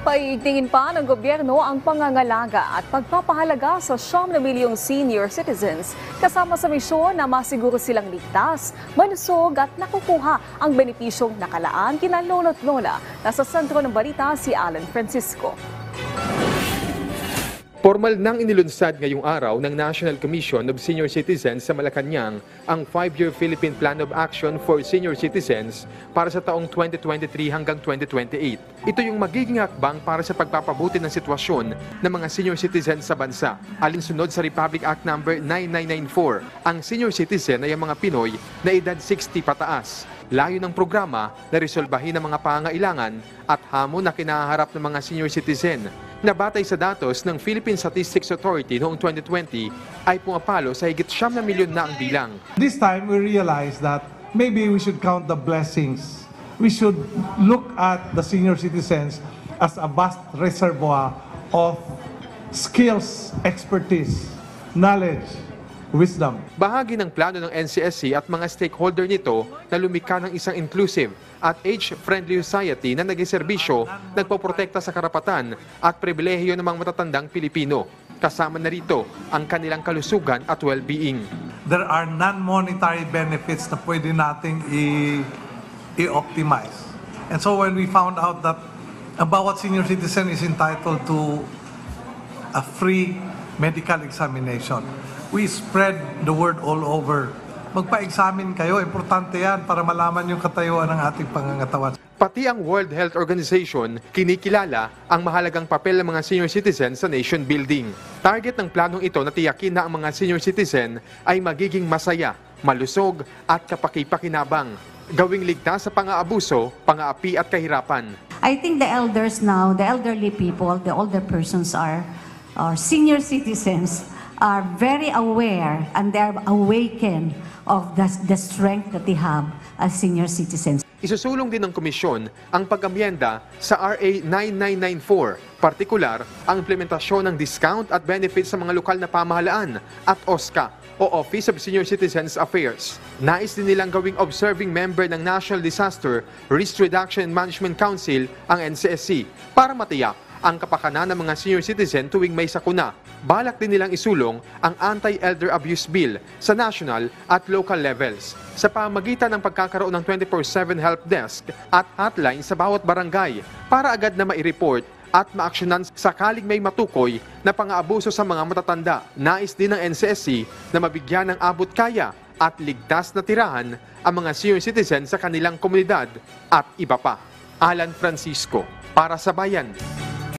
Paigtingin pa ng gobyerno ang pangangalaga at pagpapahalaga sa 9 na milyong senior citizens kasama sa misyon na masiguro silang ligtas, malusog at nakukuha ang benepisyong nakalaan kina lolo't lola. Nasa sentro ng balita si Alan Francisco. Formal nang inilunsad ngayong araw ng National Commission of Senior Citizens sa Malacanang ang 5-year Philippine Plan of Action for Senior Citizens para sa taong 2023 hanggang 2028. Ito yung magiging hakbang para sa pagpapabuti ng sitwasyon ng mga senior citizens sa bansa. Alinsunod sa Republic Act No. 9994, ang senior citizen ay ang mga Pinoy na edad 60 pataas. Layo ng programa na resolbahin ang mga pangailangan at hamon na kinaharap ng mga senior citizen. Nabatay sa datos ng Philippine Statistics Authority noong 2020 ay pumapalo sa higit 9 na milyon na ang bilang. This time we realize that maybe we should count the blessings. We should look at the senior citizens as a vast reservoir of skills, expertise, knowledge, wisdom. Bahagi ng plano ng NCSC at mga stakeholder nito na lumikha ng isang inclusive at age-friendly society na nag-serbisyo, nagpoprotekta sa karapatan at pribilehiyo ng mga matatandang Pilipino. Kasama na rito ang kanilang kalusugan at well-being. There are non-monetary benefits na pwede nating i-optimize. And so when we found out that ang bawat senior citizen is entitled to a free medical examination, we spread the word all over. Magpa-examine kayo, importante yan para malaman yung katayuan ng ating pangangatawan. Pati ang World Health Organization kinikilala ang mahalagang papel ng mga senior citizen sa nation building. Target ng planong ito na tiyakin na ang mga senior citizen ay magiging masaya, malusog at kapakipakinabang. Gawing ligtas sa pang-aabuso, pang-aapi at kahirapan. I think the elders now, the elderly people, the older persons are senior citizens are very aware and they're awakened of the strength that they have as senior citizens. Isusulong din ng komisyon ang pag-amyenda sa RA 9994, partikular ang implementasyon ng discount at benefits sa mga lokal na pamahalaan at OSCA o Office of Senior Citizens Affairs. Nais din nilang gawing observing member ng National Disaster Risk Reduction and Management Council ang NCSC para matiyak ang kapakanan ng mga senior citizen tuwing may sakuna. Balak din nilang isulong ang Anti-Elder Abuse Bill sa national at local levels sa pamamagitan ng pagkakaroon ng 24/7 help desk at hotline sa bawat barangay para agad na mai-report at maaksyonan sakaling may matukoy na pang-aabuso sa mga matatanda. Nais din ng NCSC na mabigyan ng abot kaya at ligtas na tirahan ang mga senior citizen sa kanilang komunidad at iba pa. Alan Francisco, para sa Bayan.